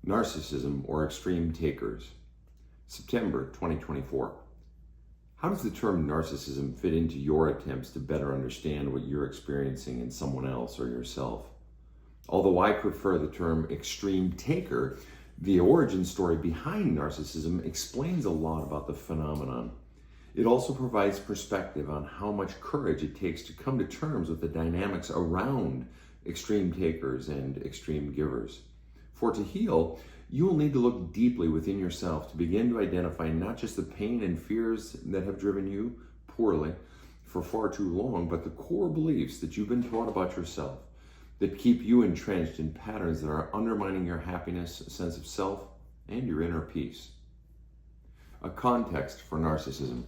Narcissism or extreme takers. September 2024. How does the term narcissism fit into your attempts to better understand what you're experiencing in someone else or yourself? Although I prefer the term extreme taker, the origin story behind narcissism explains a lot about the phenomenon. It also provides perspective on how much courage it takes to come to terms with the dynamics around extreme takers and extreme givers. For to heal, you will need to look deeply within yourself to begin to identify not just the pain and fears that have driven you poorly for far too long, but the core beliefs that you've been taught about yourself that keep you entrenched in patterns that are undermining your happiness, sense of self, and your inner peace. A context for narcissism.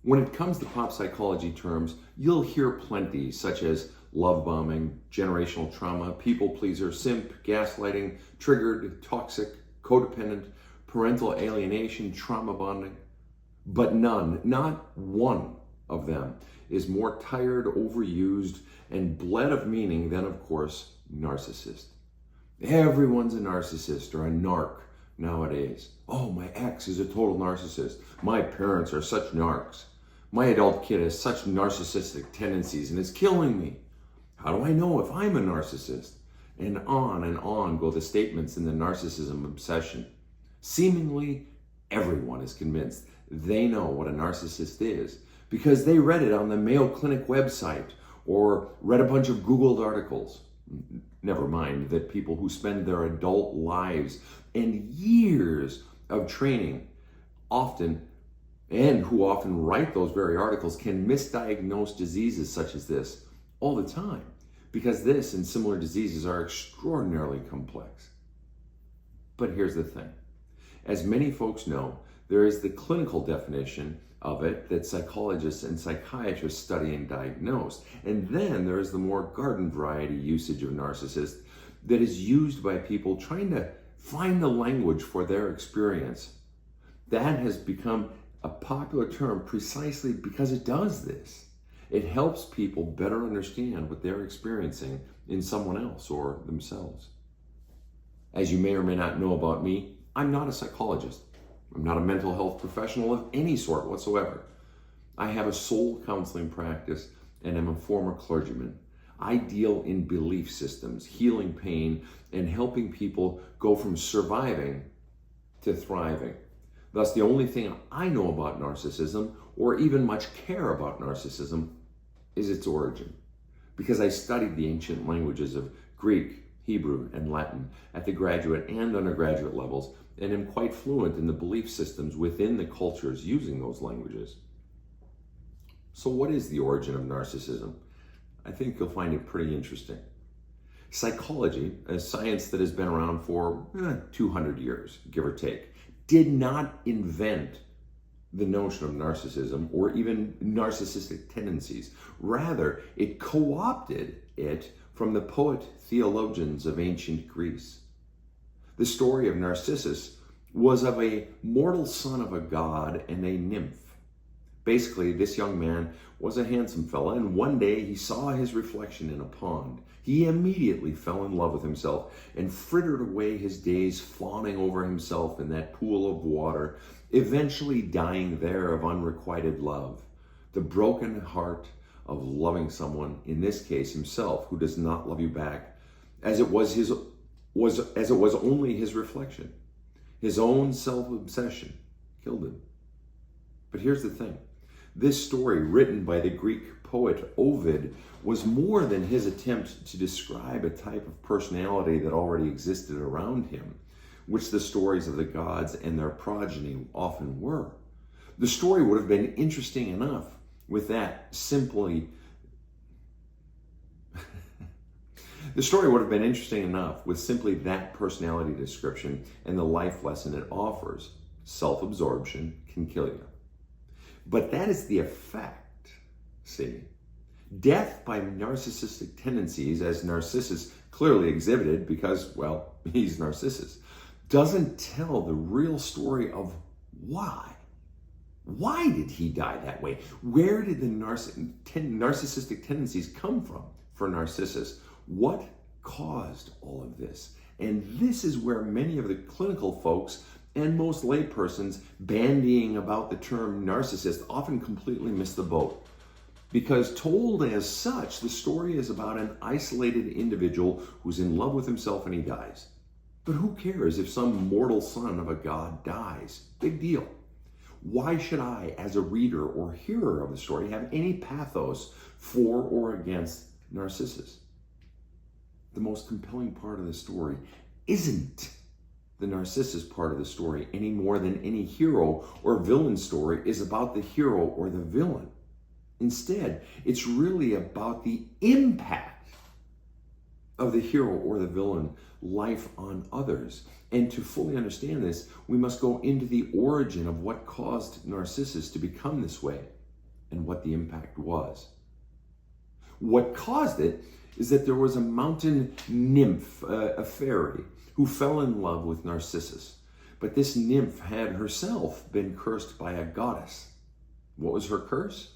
When it comes to pop psychology terms, you'll hear plenty, such as love bombing, generational trauma, people pleaser, simp, gaslighting, triggered, toxic, codependent, parental alienation, trauma bonding. But none, not one of them, is more tired, overused, and bled of meaning than, of course, narcissist. Everyone's a narcissist or a narc nowadays. Oh, my ex is a total narcissist. My parents are such narcs. My adult kid has such narcissistic tendencies and is killing me. How do I know if I'm a narcissist? And on go the statements in the narcissism obsession. Seemingly, everyone is convinced they know what a narcissist is because they read it on the Mayo Clinic website or read a bunch of Googled articles. Never mind that people who spend their adult lives and years of training who often write those very articles can misdiagnose diseases such as this all the time, because this and similar diseases are extraordinarily complex. But here's the thing. As many folks know, there is the clinical definition of it that psychologists and psychiatrists study and diagnose. And then there is the more garden variety usage of narcissist that is used by people trying to find the language for their experience. That has become a popular term precisely because it does this. It helps people better understand what they're experiencing in someone else or themselves. As you may or may not know about me, I'm not a psychologist. I'm not a mental health professional of any sort whatsoever. I have a soul counseling practice and am a former clergyman. I deal in belief systems, healing pain, and helping people go from surviving to thriving. Thus, the only thing I know about narcissism, or even much care about narcissism, is its origin. Because I studied the ancient languages of Greek, Hebrew, and Latin at the graduate and undergraduate levels, and am quite fluent in the belief systems within the cultures using those languages. So what is the origin of narcissism? I think you'll find it pretty interesting. Psychology, a science that has been around for 200 years, give or take, did not invent the notion of narcissism or even narcissistic tendencies. Rather, it co-opted it from the poet-theologians of ancient Greece. The story of Narcissus was of a mortal son of a god and a nymph. Basically, this young man was a handsome fella, and one day he saw his reflection in a pond. He immediately fell in love with himself and frittered away his days fawning over himself in that pool of water, eventually dying there of unrequited love. The broken heart of loving someone, in this case himself, who does not love you back, as it was only his reflection. His own self-obsession killed him. But here's the thing. This story, written by the Greek poet Ovid, was more than his attempt to describe a type of personality that already existed around him, which the stories of the gods and their progeny often were. The story would have been interesting enough with that simply... The story would have been interesting enough with simply that personality description and the life lesson it offers. Self-absorption can kill you. But that is the effect, see. Death by narcissistic tendencies, as Narcissus clearly exhibited because, well, he's Narcissus, doesn't tell the real story of why. Why did he die that way? Where did the narcissistic tendencies come from for Narcissus? What caused all of this. And this is where many of the clinical folks and most laypersons bandying about the term narcissist often completely miss the boat. Because told as such, the story is about an isolated individual who's in love with himself and he dies. But who cares if some mortal son of a god dies? Big deal. Why should I, as a reader or hearer of the story, have any pathos for or against Narcissus? The most compelling part of the story isn't the Narcissus part of the story any more than any hero or villain story is about the hero or the villain. Instead, it's really about the impact of the hero or the villain life on others. And to fully understand this, we must go into the origin of what caused Narcissus to become this way and what the impact was. What caused it is that there was a mountain nymph, a fairy, who fell in love with Narcissus. But this nymph had herself been cursed by a goddess. What was her curse?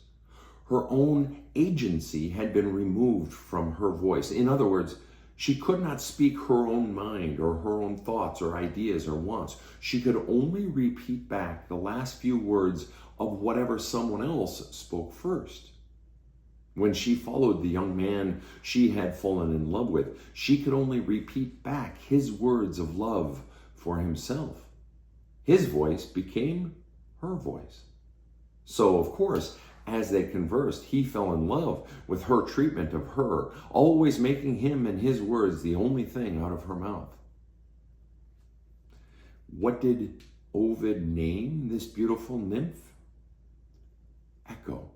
Her own agency had been removed from her voice. In other words, she could not speak her own mind or her own thoughts or ideas or wants. She could only repeat back the last few words of whatever someone else spoke first. When she followed the young man she had fallen in love with, she could only repeat back his words of love for himself. His voice became her voice. So, of course, as they conversed, he fell in love with her treatment of her, always making him and his words the only thing out of her mouth. What did Ovid name this beautiful nymph? Echo.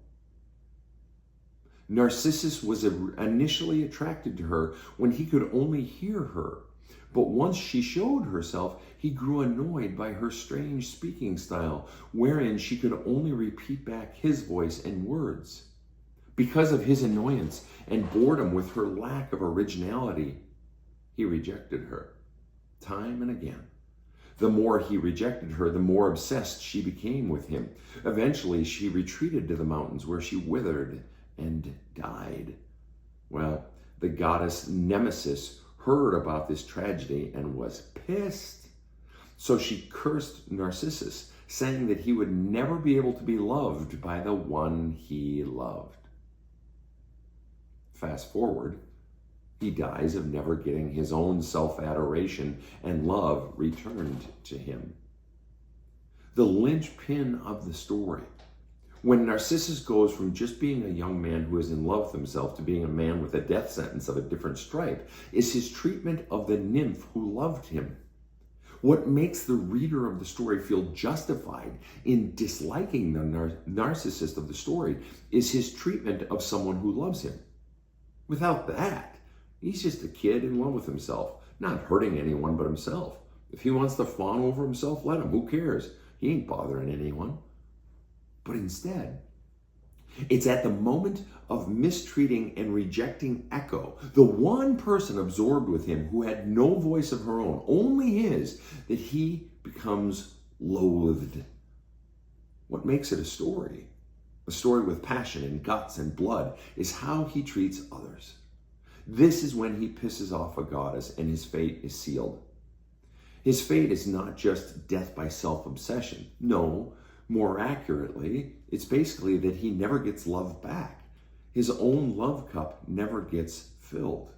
Narcissus was initially attracted to her when he could only hear her. But once she showed herself, he grew annoyed by her strange speaking style, wherein she could only repeat back his voice and words. Because of his annoyance and boredom with her lack of originality, he rejected her, time and again. The more he rejected her, the more obsessed she became with him. Eventually, she retreated to the mountains where she withered and died. Well, the goddess Nemesis heard about this tragedy and was pissed. So she cursed Narcissus, saying that he would never be able to be loved by the one he loved. Fast forward, he dies of never getting his own self-adoration and love returned to him. The linchpin of the story, when Narcissus goes from just being a young man who is in love with himself to being a man with a death sentence of a different stripe, is his treatment of the nymph who loved him. What makes the reader of the story feel justified in disliking the narcissist of the story is his treatment of someone who loves him. Without that, he's just a kid in love with himself, not hurting anyone but himself. If he wants to fawn over himself, let him. Who cares? He ain't bothering anyone. But instead, it's at the moment of mistreating and rejecting Echo, the one person absorbed with him who had no voice of her own, only his, that he becomes loathed. What makes it a story with passion and guts and blood, is how he treats others. This is when he pisses off a goddess and his fate is sealed. His fate is not just death by self-obsession. No, more accurately, it's basically that he never gets love back. His own love cup never gets filled.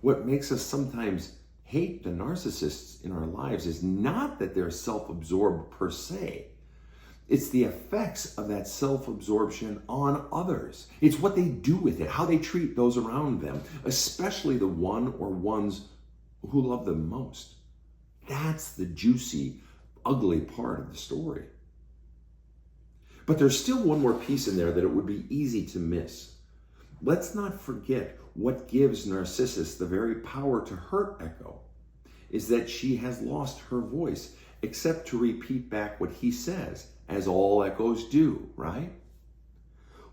What makes us sometimes hate the narcissists in our lives is not that they're self-absorbed per se. It's the effects of that self-absorption on others. It's what they do with it, how they treat those around them, especially the one or ones who love them most. That's the juicy, ugly part of the story. But there's still one more piece in there that it would be easy to miss. Let's not forget what gives Narcissus the very power to hurt Echo is that she has lost her voice, except to repeat back what he says, as all echoes do, right?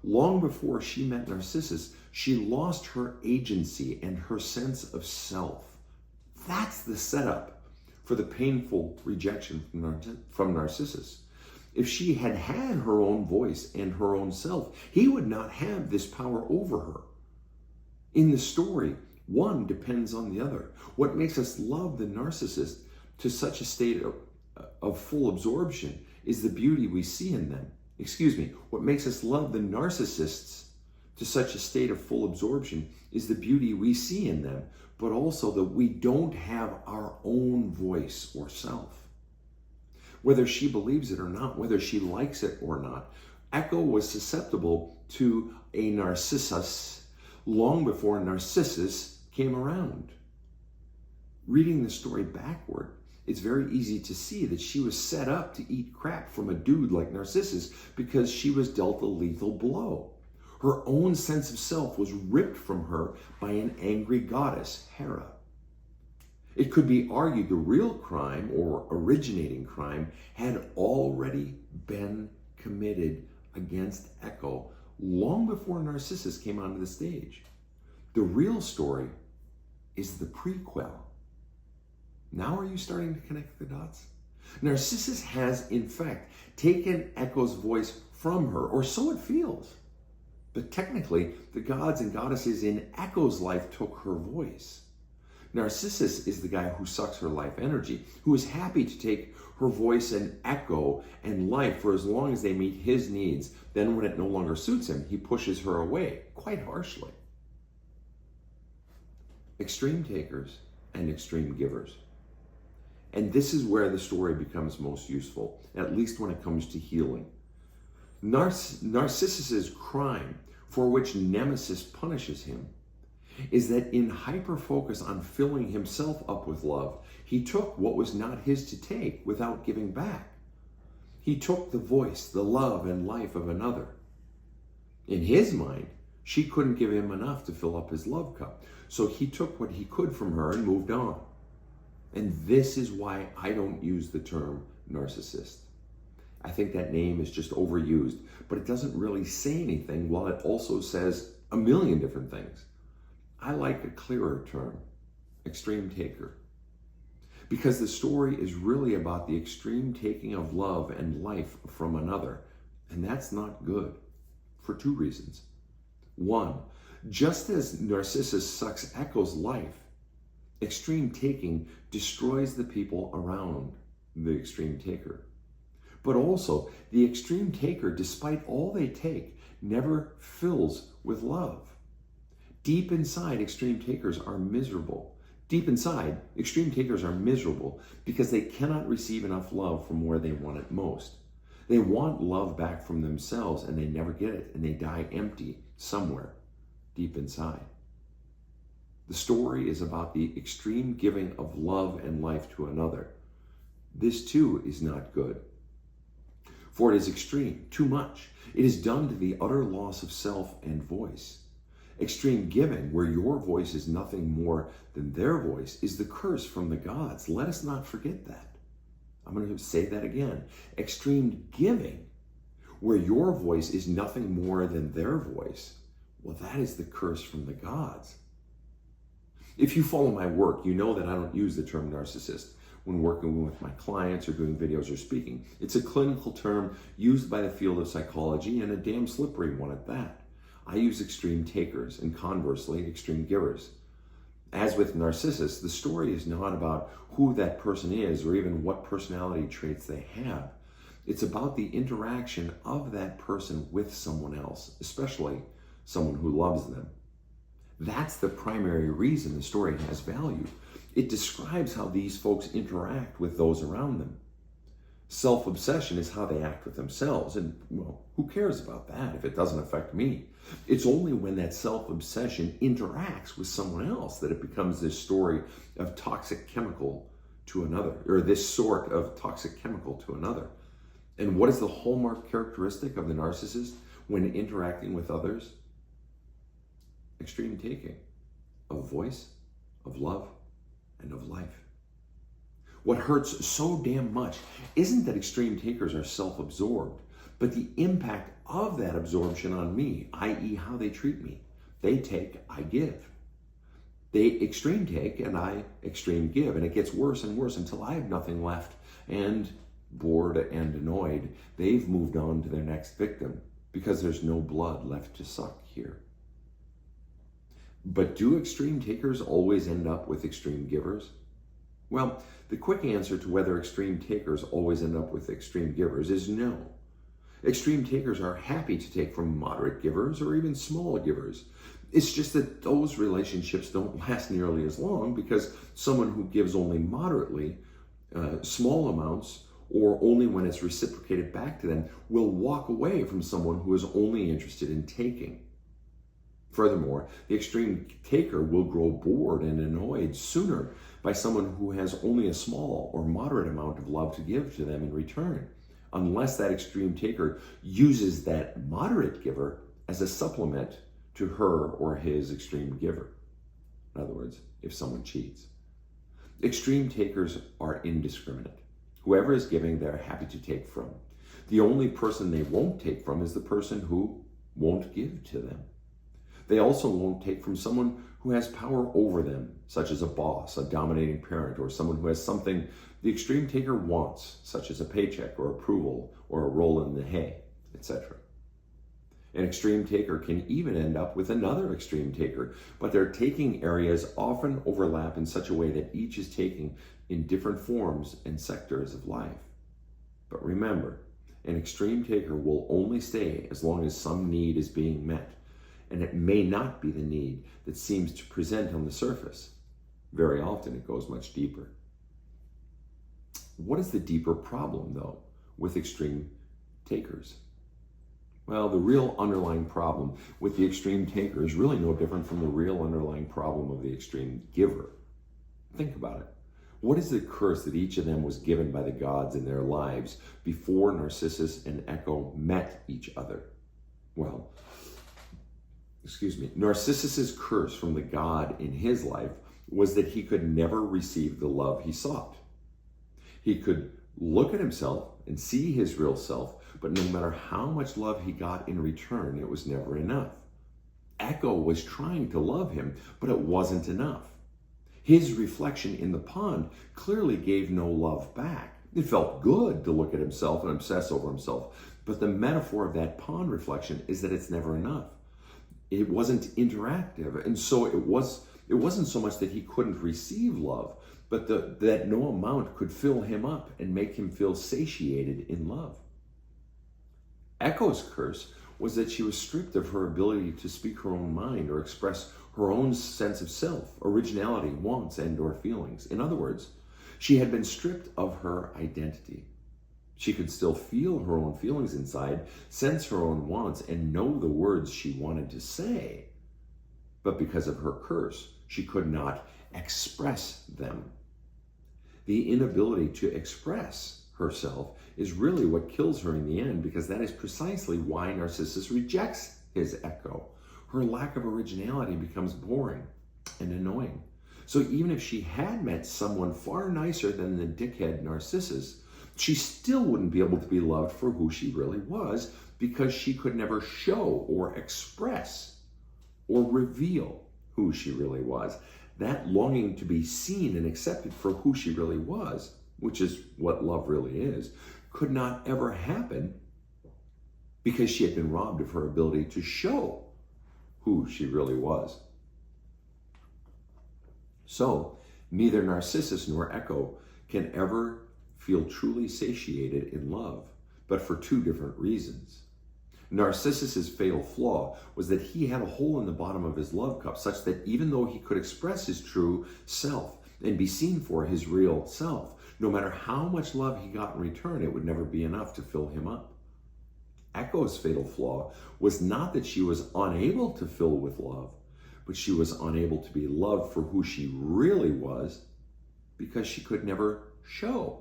Long before she met Narcissus, she lost her agency and her sense of self. That's the setup for the painful rejection from Narcissus. If she had had her own voice and her own self, he would not have this power over her. In the story, One depends on the other. What makes us love the narcissist to such a state of full absorption is the beauty we see in them. What makes us love the narcissists to such a state of full absorption is the beauty we see in them, but also that we don't have our own voice or self. Whether she believes it or not, whether she likes it or not, Echo was susceptible to a Narcissus long before Narcissus came around. Reading the story backward, it's very easy to see that she was set up to eat crap from a dude like Narcissus because she was dealt a lethal blow. Her own sense of self was ripped from her by an angry goddess, Hera. It could be argued the real crime or originating crime had already been committed against Echo long before Narcissus came onto the stage. The real story is the prequel. Now are you starting to connect the dots? Narcissus has, in fact, taken Echo's voice from her, or so it feels. But technically, the gods and goddesses in Echo's life took her voice. Narcissus is the guy who sucks her life energy, who is happy to take her voice and Echo and life for as long as they meet his needs. Then when it no longer suits him, he pushes her away, quite harshly. Extreme takers and extreme givers. And this is where the story becomes most useful, at least when it comes to healing. Narcissus's crime, for which Nemesis punishes him, is that in hyper-focus on filling himself up with love, he took what was not his to take without giving back. He took the voice, the love, and life of another. In his mind, she couldn't give him enough to fill up his love cup, so he took what he could from her and moved on. And this is why I don't use the term narcissist. I think that name is just overused, but it doesn't really say anything while it also says a million different things. I like a clearer term, extreme taker. Because the story is really about the extreme taking of love and life from another. And that's not good for two reasons. One, just as Narcissus sucks Echo's life, extreme taking destroys the people around the extreme taker. But also, the extreme taker, despite all they take, never fills with love. Deep inside, extreme takers are miserable. Deep inside, extreme takers are miserable because they cannot receive enough love from where they want it most. They want love back from themselves and they never get it, and they die empty somewhere deep inside. The story is about the extreme giving of love and life to another. This too is not good. For it is extreme, too much. It is done to the utter loss of self and voice. Extreme giving, where your voice is nothing more than their voice, is the curse from the gods. Let us not forget that. I'm going to say that again. Extreme giving, where your voice is nothing more than their voice, well, that is the curse from the gods. If you follow my work, you know that I don't use the term narcissist when working with my clients or doing videos or speaking. It's a clinical term used by the field of psychology, and a damn slippery one at that. I use extreme takers and conversely extreme givers. As with Narcissus, the story is not about who that person is or even what personality traits they have. It's about the interaction of that person with someone else, especially someone who loves them. That's the primary reason the story has value. It describes how these folks interact with those around them. Self-obsession is how they act with themselves, and, well, who cares about that if it doesn't affect me? It's only when that self-obsession interacts with someone else that it becomes this story of toxic chemical to another, or this sort of toxic chemical to another. And what is the hallmark characteristic of the narcissist when interacting with others? Extreme taking of voice, of love, and of life. What hurts so damn much isn't that extreme takers are self-absorbed, but the impact of that absorption on me, i.e. how they treat me. They take, I give. They extreme take and I extreme give, and it gets worse and worse until I have nothing left, and bored and annoyed, they've moved on to their next victim because there's no blood left to suck here. But do extreme takers always end up with extreme givers? Well, the quick answer to whether extreme takers always end up with extreme givers is no. Extreme takers are happy to take from moderate givers or even small givers. It's just that those relationships don't last nearly as long because someone who gives only moderately, small amounts, or only when it's reciprocated back to them will walk away from someone who is only interested in taking. Furthermore, the extreme taker will grow bored and annoyed sooner by someone who has only a small or moderate amount of love to give to them in return, unless that extreme taker uses that moderate giver as a supplement to her or his extreme giver. In other words, if someone cheats. Extreme takers are indiscriminate. Whoever is giving, they're happy to take from. The only person they won't take from is the person who won't give to them. They also won't take from someone who has power over them, such as a boss, a dominating parent, or someone who has something the extreme taker wants, such as a paycheck or approval or a roll in the hay, etc. An extreme taker can even end up with another extreme taker, but their taking areas often overlap in such a way that each is taking in different forms and sectors of life. But remember, an extreme taker will only stay as long as some need is being met, and it may not be the need that seems to present on the surface. Very often it goes much deeper. What is the deeper problem, though, with extreme takers? Well, the real underlying problem with the extreme taker is really no different from the real underlying problem of the extreme giver. Think about it. What is the curse that each of them was given by the gods in their lives before Narcissus and Echo met each other? Well, Narcissus's curse from the god in his life was that he could never receive the love he sought. He could look at himself and see his real self, but no matter how much love he got in return, it was never enough. Echo was trying to love him, but it wasn't enough. His reflection in the pond clearly gave no love back. It felt good to look at himself and obsess over himself, but the metaphor of that pond reflection is that it's never enough. It wasn't interactive, and so it wasn't so much that he couldn't receive love, but that no amount could fill him up and make him feel satiated in love. Echo's curse was that she was stripped of her ability to speak her own mind or express her own sense of self, originality, wants, and or feelings. In other words, she had been stripped of her identity. She could still feel her own feelings inside, sense her own wants, and know the words she wanted to say. But because of her curse, she could not express them. The inability to express herself is really what kills her in the end, because that is precisely why Narcissus rejects his Echo. Her lack of originality becomes boring and annoying. So even if she had met someone far nicer than the dickhead Narcissus, she still wouldn't be able to be loved for who she really was, because she could never show or express or reveal who she really was. That longing to be seen and accepted for who she really was, which is what love really is, could not ever happen because she had been robbed of her ability to show who she really was. So, neither Narcissus nor Echo can ever feel truly satiated in love, but for two different reasons. Narcissus's fatal flaw was that he had a hole in the bottom of his love cup, such that even though he could express his true self and be seen for his real self, no matter how much love he got in return, it would never be enough to fill him up. Echo's fatal flaw was not that she was unable to fill with love, but she was unable to be loved for who she really was, because she could never show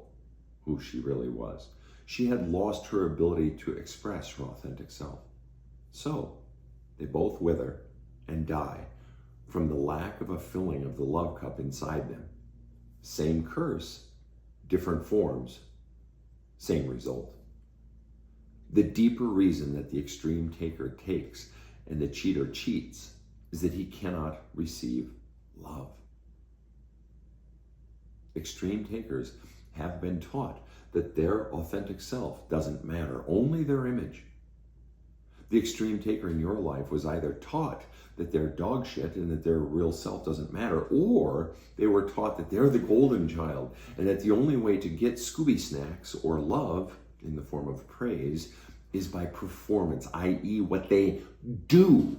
who she really was. She had lost her ability to express her authentic self. So, they both wither and die from the lack of a filling of the love cup inside them. Same curse, different forms, same result. The deeper reason that the extreme taker takes and the cheater cheats is that he cannot receive love. Extreme takers have been taught that their authentic self doesn't matter, only their image. The extreme taker in your life was either taught that they're dog shit and that their real self doesn't matter, or they were taught that they're the golden child and that the only way to get Scooby snacks or love in the form of praise is by performance, i.e. what they do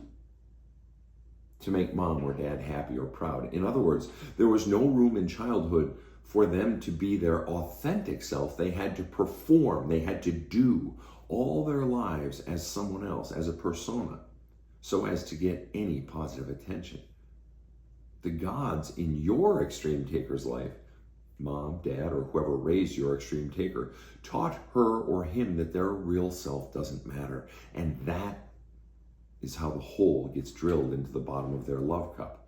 to make mom or dad happy or proud. In other words, there was no room in childhood for them to be their authentic self. They had to perform, they had to do all their lives as someone else, as a persona, so as to get any positive attention. The gods in your extreme taker's life, mom, dad, or whoever raised your extreme taker, taught her or him that their real self doesn't matter. And that is how the hole gets drilled into the bottom of their love cup.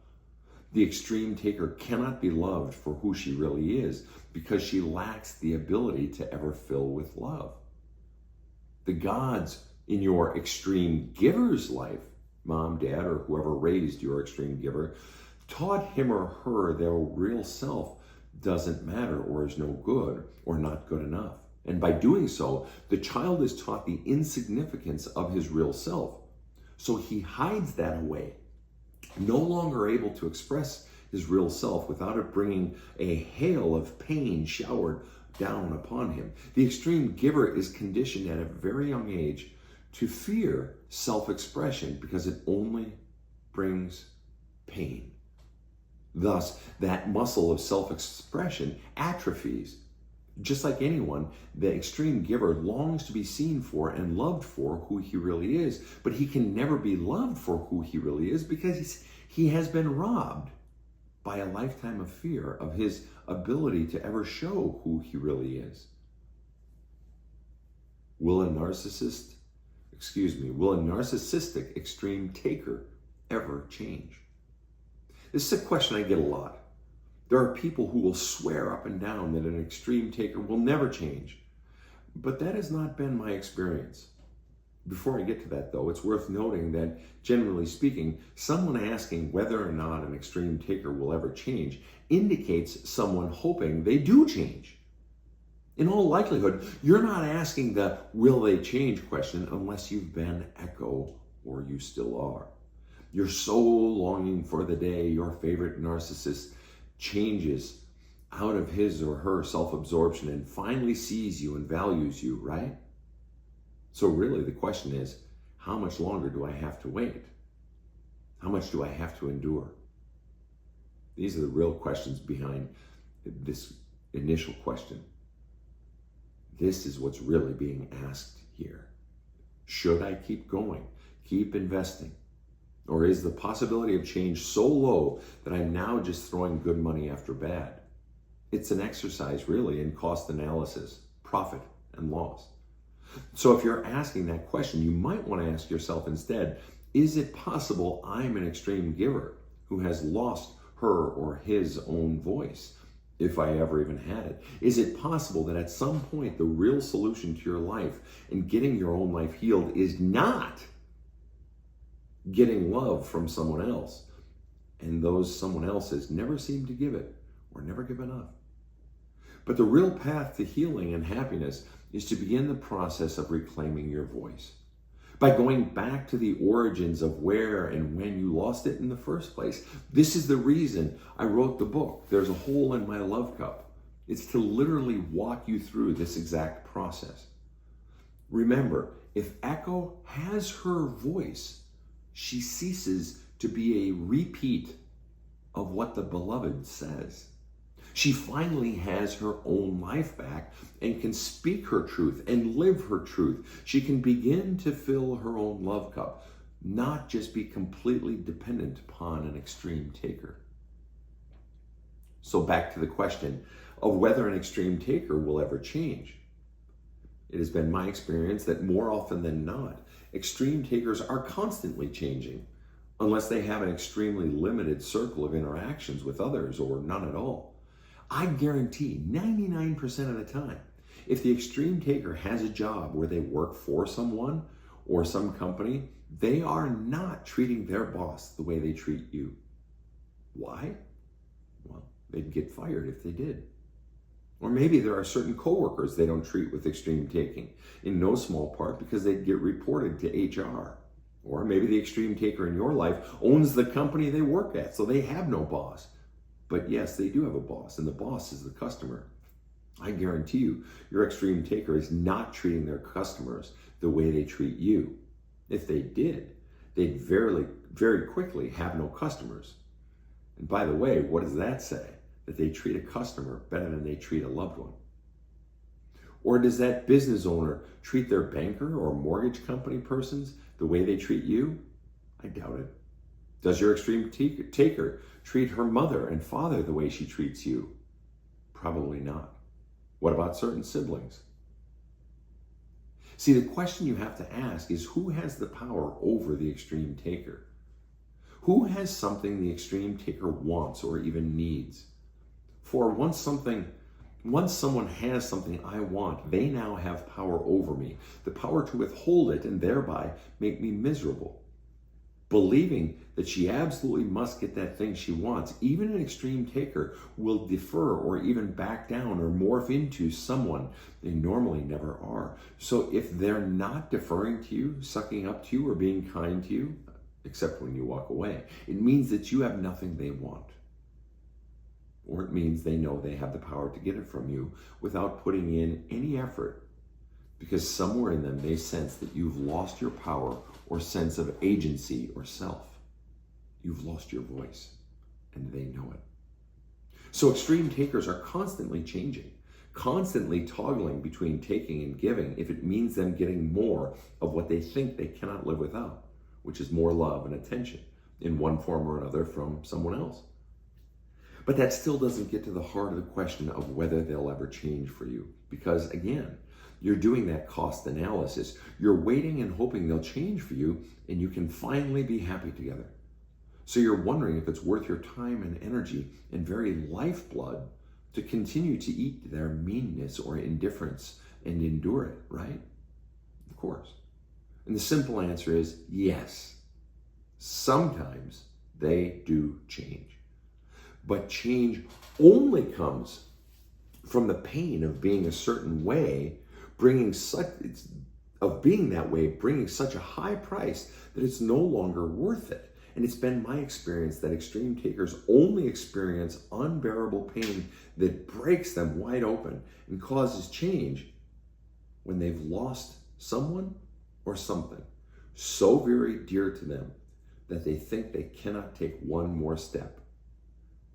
The extreme taker cannot be loved for who she really is because she lacks the ability to ever fill with love. The gods in your extreme giver's life, mom, dad, or whoever raised your extreme giver, taught him or her their real self doesn't matter or is no good or not good enough. And by doing so, the child is taught the insignificance of his real self. So he hides that away, no longer able to express his real self without it bringing a hail of pain showered down upon him. The extreme giver is conditioned at a very young age to fear self-expression because it only brings pain. Thus, that muscle of self-expression atrophies. Just like anyone, the extreme giver longs to be seen for and loved for who he really is, but he can never be loved for who he really is because he has been robbed by a lifetime of fear of his ability to ever show who he really is. Will a narcissistic extreme taker ever change? This is a question I get a lot. There are people who will swear up and down that an extreme taker will never change. But that has not been my experience. Before I get to that, though, it's worth noting that, generally speaking, someone asking whether or not an extreme taker will ever change indicates someone hoping they do change. In all likelihood, you're not asking the will they change question unless you've been Echo or you still are. You're so longing for the day your favorite narcissist changes out of his or her self-absorption and finally sees you and values you, right? So really the question is, how much longer do I have to wait? How much do I have to endure? These are the real questions behind this initial question. This is what's really being asked here. Should I keep going, keep investing? Or is the possibility of change so low that I'm now just throwing good money after bad? It's an exercise really in cost analysis, profit and loss. So if you're asking that question, you might want to ask yourself instead, is it possible I'm an extreme giver who has lost her or his own voice, if I ever even had it? Is it possible that at some point the real solution to your life and getting your own life healed is not getting love from someone else, and those someone else's never seem to give it or never give enough? But the real path to healing and happiness is to begin the process of reclaiming your voice by going back to the origins of where and when you lost it in the first place. This is the reason I wrote the book, There's a Hole in My Love Cup. It's to literally walk you through this exact process. Remember, if Echo has her voice, she ceases to be a repeat of what the beloved says. She finally has her own life back and can speak her truth and live her truth. She can begin to fill her own love cup, not just be completely dependent upon an extreme taker. So back to the question of whether an extreme taker will ever change. It has been my experience that more often than not, extreme takers are constantly changing, unless they have an extremely limited circle of interactions with others or none at all. I guarantee 99% of the time, if the extreme taker has a job where they work for someone or some company, they are not treating their boss the way they treat you. Why? Well, they'd get fired if they did. Or maybe there are certain coworkers they don't treat with extreme taking, in no small part because they'd get reported to HR. Or maybe the extreme taker in your life owns the company they work at, so they have no boss. But yes, they do have a boss, and the boss is the customer. I guarantee you, your extreme taker is not treating their customers the way they treat you. If they did, they'd very quickly have no customers. And by the way, what does that say? That they treat a customer better than they treat a loved one? Or does that business owner treat their banker or mortgage company persons the way they treat you? I doubt it. Does your extreme taker treat her mother and father the way she treats you? Probably not. What about certain siblings? See, the question you have to ask is, who has the power over the extreme taker? Who has something the extreme taker wants or even needs? For once someone has something I want, they now have power over me, the power to withhold it and thereby make me miserable. Believing that she absolutely must get that thing she wants, even an extreme taker will defer or even back down or morph into someone they normally never are. So if they're not deferring to you, sucking up to you, or being kind to you, except when you walk away, it means that you have nothing they want. Or it means they know they have the power to get it from you without putting in any effort, because somewhere in them they sense that you've lost your power or sense of agency or self. You've lost your voice, and they know it. So extreme takers are constantly changing, constantly toggling between taking and giving if it means them getting more of what they think they cannot live without, which is more love and attention in one form or another from someone else. But that still doesn't get to the heart of the question of whether they'll ever change for you. Because again, you're doing that cost analysis. You're waiting and hoping they'll change for you and you can finally be happy together. So you're wondering if it's worth your time and energy and very lifeblood to continue to eat their meanness or indifference and endure it, right? Of course. And the simple answer is yes. Sometimes they do change. But change only comes from the pain of being a certain way, bringing such a high price that it's no longer worth it. And it's been my experience that extreme takers only experience unbearable pain that breaks them wide open and causes change when they've lost someone or something so very dear to them that they think they cannot take one more step.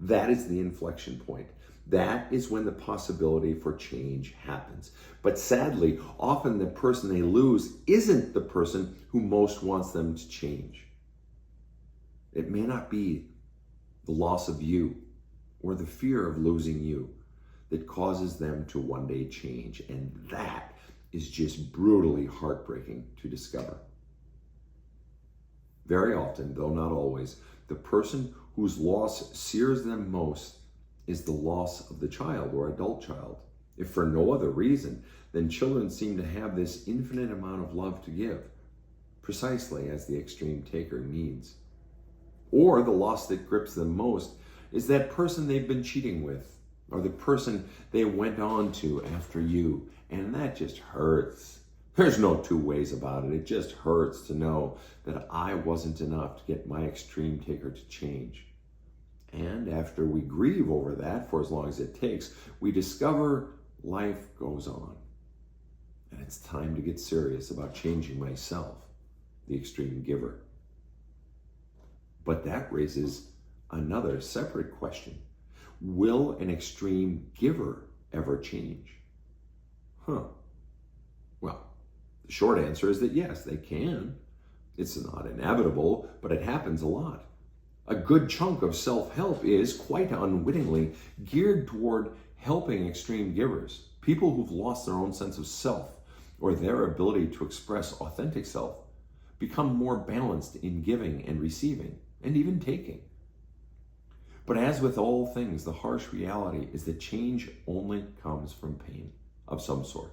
That is the inflection point. That is when the possibility for change happens. But sadly, often the person they lose isn't the person who most wants them to change. It may not be the loss of you or the fear of losing you that causes them to one day change. And that is just brutally heartbreaking to discover. Very often, though not always, the person whose loss sears them most is the loss of the child or adult child. If for no other reason, then children seem to have this infinite amount of love to give, precisely as the extreme taker needs. Or the loss that grips them most is that person they've been cheating with, or the person they went on to after you, and that just hurts. There's no two ways about it. It just hurts to know that I wasn't enough to get my extreme taker to change. And after we grieve over that for as long as it takes, we discover life goes on. And it's time to get serious about changing myself, the extreme giver. But that raises another separate question. Will an extreme giver ever change? Well, the short answer is that yes, they can. It's not inevitable, but it happens a lot. A good chunk of self-help is, quite unwittingly, geared toward helping extreme givers, people who've lost their own sense of self or their ability to express authentic self, become more balanced in giving and receiving, and even taking. But as with all things, the harsh reality is that change only comes from pain of some sort.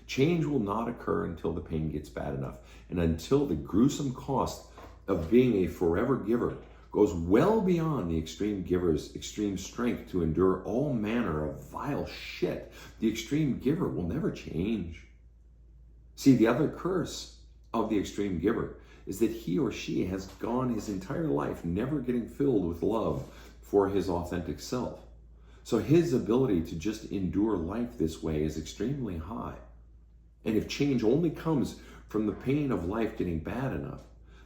Change will not occur until the pain gets bad enough, and until the gruesome cost of being a forever giver goes well beyond the extreme giver's extreme strength to endure all manner of vile shit, the extreme giver will never change. See, the other curse of the extreme giver is that he or she has gone his entire life never getting filled with love for his authentic self. So his ability to just endure life this way is extremely high. And if change only comes from the pain of life getting bad enough,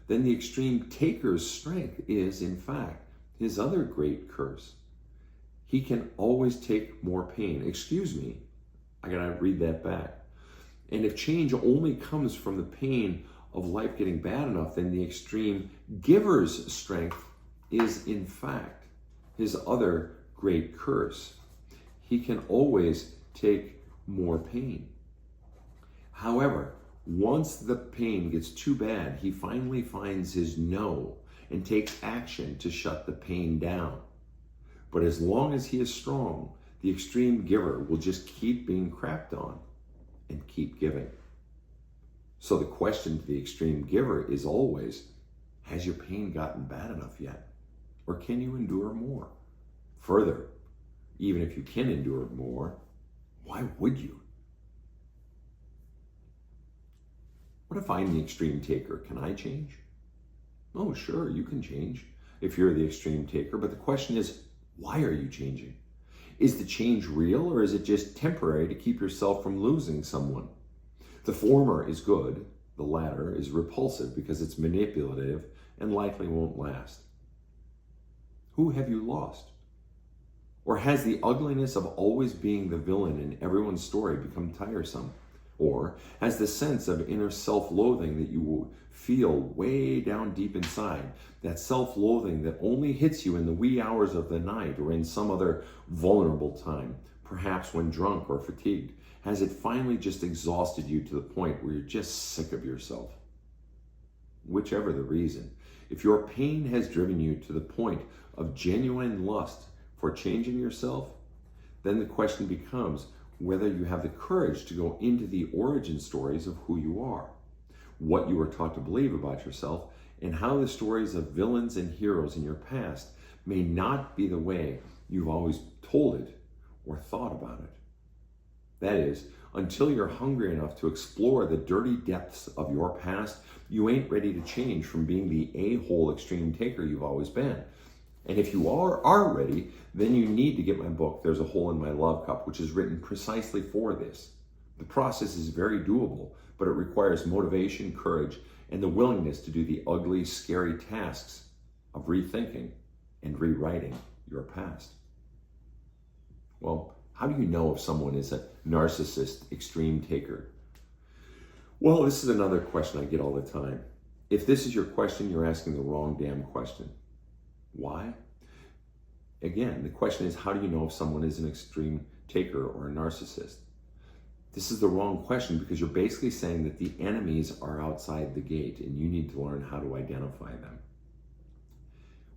then the extreme taker's strength is, in fact, his other great curse. He can always take more pain. Excuse me, I gotta read that back. And if change only comes from the pain of life getting bad enough, then the extreme giver's strength is, in fact, his other great curse. He can always take more pain. However, once the pain gets too bad, he finally finds his no and takes action to shut the pain down. But as long as he is strong, the extreme giver will just keep being crapped on and keep giving. So the question to the extreme giver is always, has your pain gotten bad enough yet? Or can you endure more? Further, even if you can endure more, why would you? What if I'm the extreme taker? Can I change? Oh, sure, you can change if you're the extreme taker. But the question is, why are you changing? Is the change real, or is it just temporary to keep yourself from losing someone? The former is good. The latter is repulsive because it's manipulative and likely won't last. Who have you lost? Or has the ugliness of always being the villain in everyone's story become tiresome? Or has the sense of inner self-loathing that you feel way down deep inside, that self-loathing that only hits you in the wee hours of the night or in some other vulnerable time, perhaps when drunk or fatigued, has it finally just exhausted you to the point where you're just sick of yourself? Whichever the reason, if your pain has driven you to the point of genuine lust for changing yourself, then the question becomes whether you have the courage to go into the origin stories of who you are, what you were taught to believe about yourself, and how the stories of villains and heroes in your past may not be the way you've always told it or thought about it. That is, until you're hungry enough to explore the dirty depths of your past, you ain't ready to change from being the a-hole extreme taker you've always been. And if you are ready, then you need to get my book, There's a Hole in My Love Cup, which is written precisely for this. The process is very doable, but it requires motivation, courage, and the willingness to do the ugly, scary tasks of rethinking and rewriting your past. Well, how do you know if someone is a narcissist extreme taker? Well, this is another question I get all the time. If this is your question, you're asking the wrong damn question. Why? Again, the question is, how do you know if someone is an extreme taker or a narcissist? This is the wrong question because you're basically saying that the enemies are outside the gate and you need to learn how to identify them.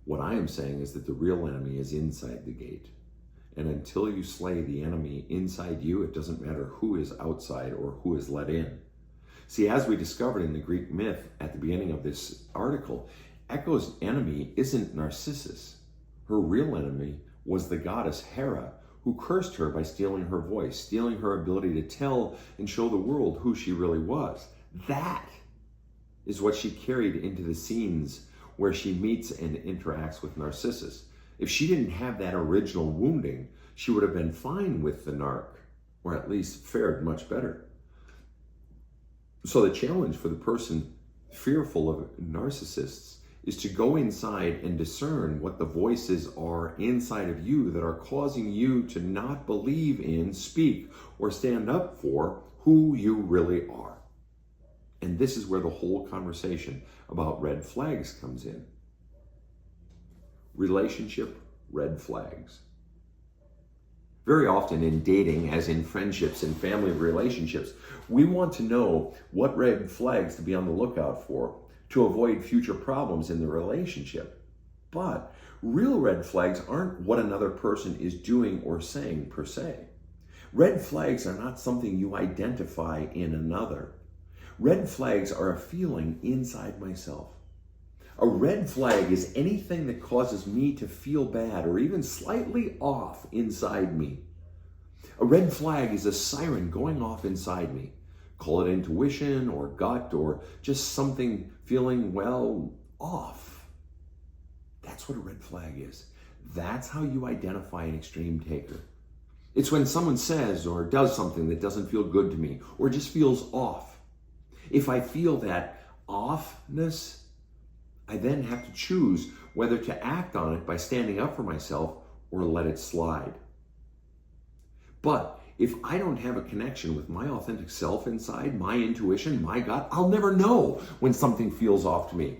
What I am saying is that the real enemy is inside the gate. And until you slay the enemy inside you, it doesn't matter who is outside or who is let in. See, as we discovered in the Greek myth at the beginning of this article, Echo's enemy isn't Narcissus. Her real enemy was the goddess Hera, who cursed her by stealing her voice, stealing her ability to tell and show the world who she really was. That is what she carried into the scenes where she meets and interacts with Narcissus. If she didn't have that original wounding, she would have been fine with the narc, or at least fared much better. So the challenge for the person fearful of narcissists is to go inside and discern what the voices are inside of you that are causing you to not believe in, speak, or stand up for who you really are. And this is where the whole conversation about red flags comes in. Relationship red flags. Very often in dating, as in friendships and family relationships, we want to know what red flags to be on the lookout for to avoid future problems in the relationship. But real red flags aren't what another person is doing or saying per se. Red flags are not something you identify in another. Red flags are a feeling inside myself. A red flag is anything that causes me to feel bad or even slightly off inside me. A red flag is a siren going off inside me. Call it intuition or gut or just something feeling, well, off. That's what a red flag is. That's how you identify an extreme taker. It's when someone says or does something that doesn't feel good to me or just feels off. If I feel that offness, I then have to choose whether to act on it by standing up for myself or let it slide. But if I don't have a connection with my authentic self inside, my intuition, my gut, I'll never know when something feels off to me.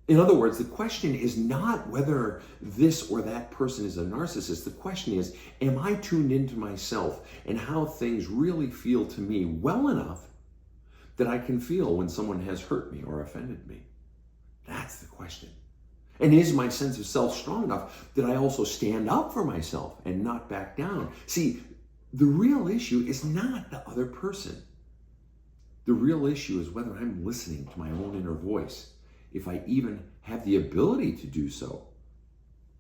In other words, the question is not whether this or that person is a narcissist. The question is, am I tuned into myself and how things really feel to me well enough that I can feel when someone has hurt me or offended me? That's the question. And is my sense of self strong enough that I also stand up for myself and not back down? See, the real issue is not the other person. The real issue is whether I'm listening to my own inner voice, if I even have the ability to do so.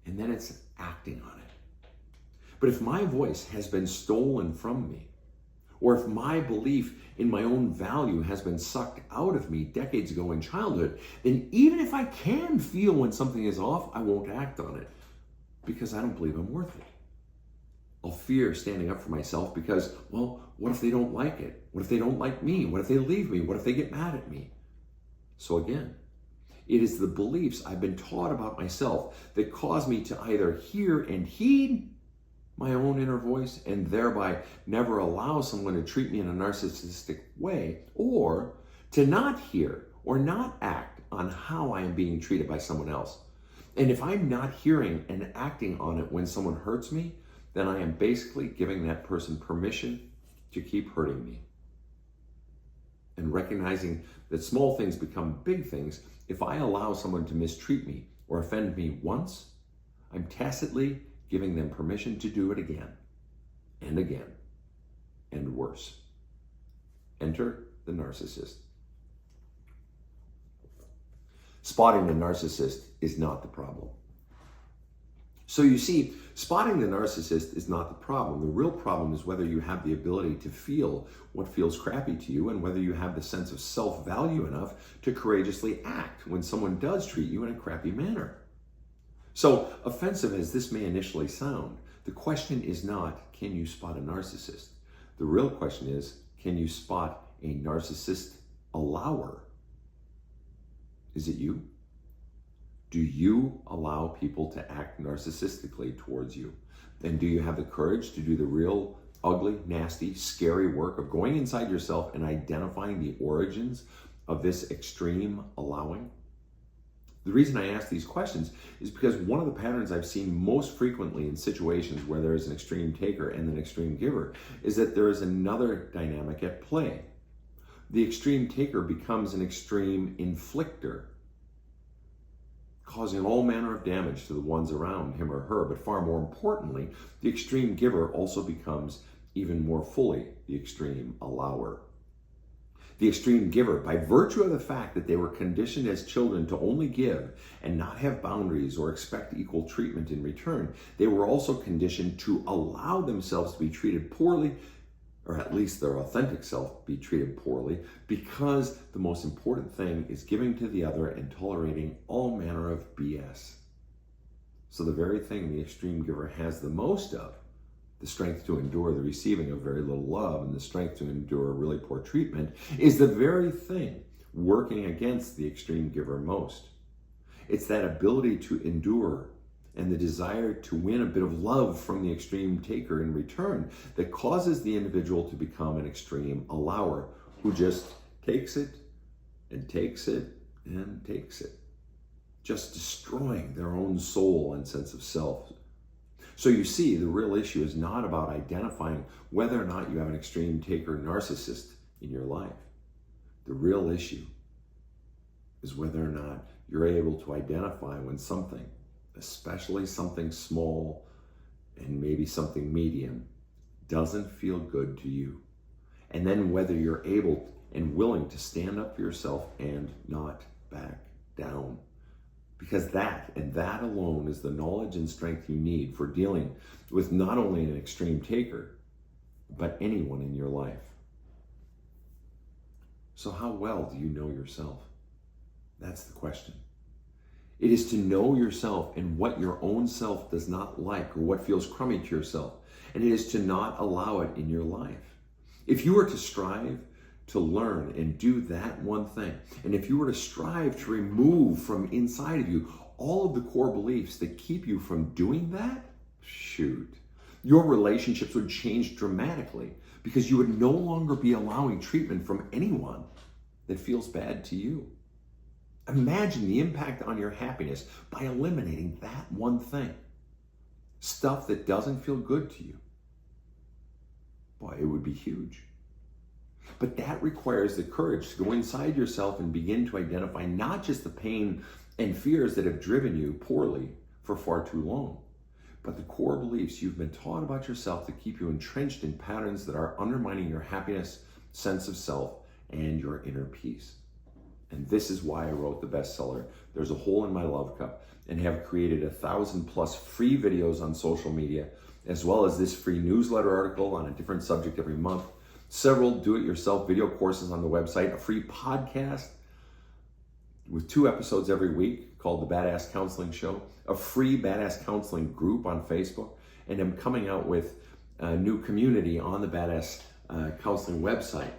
And then it's acting on it. But if my voice has been stolen from me, or if my belief in my own value has been sucked out of me decades ago in childhood, then even if I can feel when something is off, I won't act on it because I don't believe I'm worth it. I'll fear standing up for myself because, well, what if they don't like it? What if they don't like me? What if they leave me? What if they get mad at me? So again, it is the beliefs I've been taught about myself that cause me to either hear and heed my own inner voice and thereby never allow someone to treat me in a narcissistic way, or to not hear or not act on how I am being treated by someone else. And if I'm not hearing and acting on it when someone hurts me, then I am basically giving that person permission to keep hurting me. And recognizing that small things become big things, if I allow someone to mistreat me or offend me once, I'm tacitly giving them permission to do it again and again and worse. Enter the narcissist. Spotting the narcissist is not the problem. So you see, spotting the narcissist is not the problem. The real problem is whether you have the ability to feel what feels crappy to you and whether you have the sense of self-value enough to courageously act when someone does treat you in a crappy manner. So, offensive as this may initially sound, the question is not, can you spot a narcissist? The real question is, can you spot a narcissist allower? Is it you? Do you allow people to act narcissistically towards you? And do you have the courage to do the real, ugly, nasty, scary work of going inside yourself and identifying the origins of this extreme allowing? The reason I ask these questions is because one of the patterns I've seen most frequently in situations where there is an extreme taker and an extreme giver is that there is another dynamic at play. The extreme taker becomes an extreme inflictor, causing all manner of damage to the ones around him or her. But far more importantly, the extreme giver also becomes even more fully the extreme allower. The extreme giver, by virtue of the fact that they were conditioned as children to only give and not have boundaries or expect equal treatment in return, they were also conditioned to allow themselves to be treated poorly, or at least their authentic self be treated poorly, because the most important thing is giving to the other and tolerating all manner of BS. So the very thing the extreme giver has the most of, the strength to endure the receiving of very little love and the strength to endure really poor treatment, is the very thing working against the extreme giver most. It's that ability to endure and the desire to win a bit of love from the extreme taker in return that causes the individual to become an extreme allower who just takes it and takes it and takes it, just destroying their own soul and sense of self. So you see, the real issue is not about identifying whether or not you have an extreme taker narcissist in your life. The real issue is whether or not you're able to identify when something, especially something small and maybe something medium, doesn't feel good to you. And then whether you're able and willing to stand up for yourself and not back down. Because that, and that alone, is the knowledge and strength you need for dealing with not only an extreme taker, but anyone in your life. So how well do you know yourself? That's the question. It is to know yourself and what your own self does not like or what feels crummy to yourself. And it is to not allow it in your life. If you were to strive to learn and do that one thing, and if you were to strive to remove from inside of you all of the core beliefs that keep you from doing that, shoot, your relationships would change dramatically because you would no longer be allowing treatment from anyone that feels bad to you. Imagine the impact on your happiness by eliminating that one thing. Stuff that doesn't feel good to you. Boy, it would be huge. But that requires the courage to go inside yourself and begin to identify not just the pain and fears that have driven you poorly for far too long, but the core beliefs you've been taught about yourself that keep you entrenched in patterns that are undermining your happiness, sense of self, and your inner peace. And this is why I wrote the bestseller, There's a Hole in My Love Cup, and have created 1,000+ free videos on social media, as well as this free newsletter article on a different subject every month, several do-it-yourself video courses on the website, a free podcast with 2 episodes every week called The Badass Counseling Show, a free Badass Counseling group on Facebook, and I'm coming out with a new community on the Badass Counseling website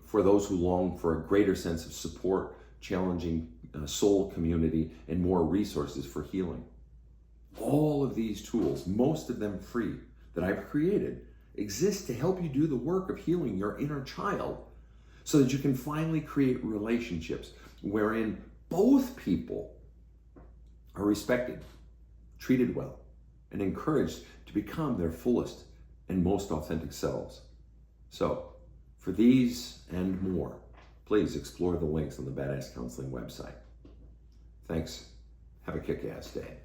for those who long for a greater sense of support, challenging soul community, and more resources for healing. All of these tools, most of them free, that I've created, exist to help you do the work of healing your inner child so that you can finally create relationships wherein both people are respected, treated well, and encouraged to become their fullest and most authentic selves. So, for these and more, please explore the links on the Badass Counseling website. Thanks. Have a kick-ass day.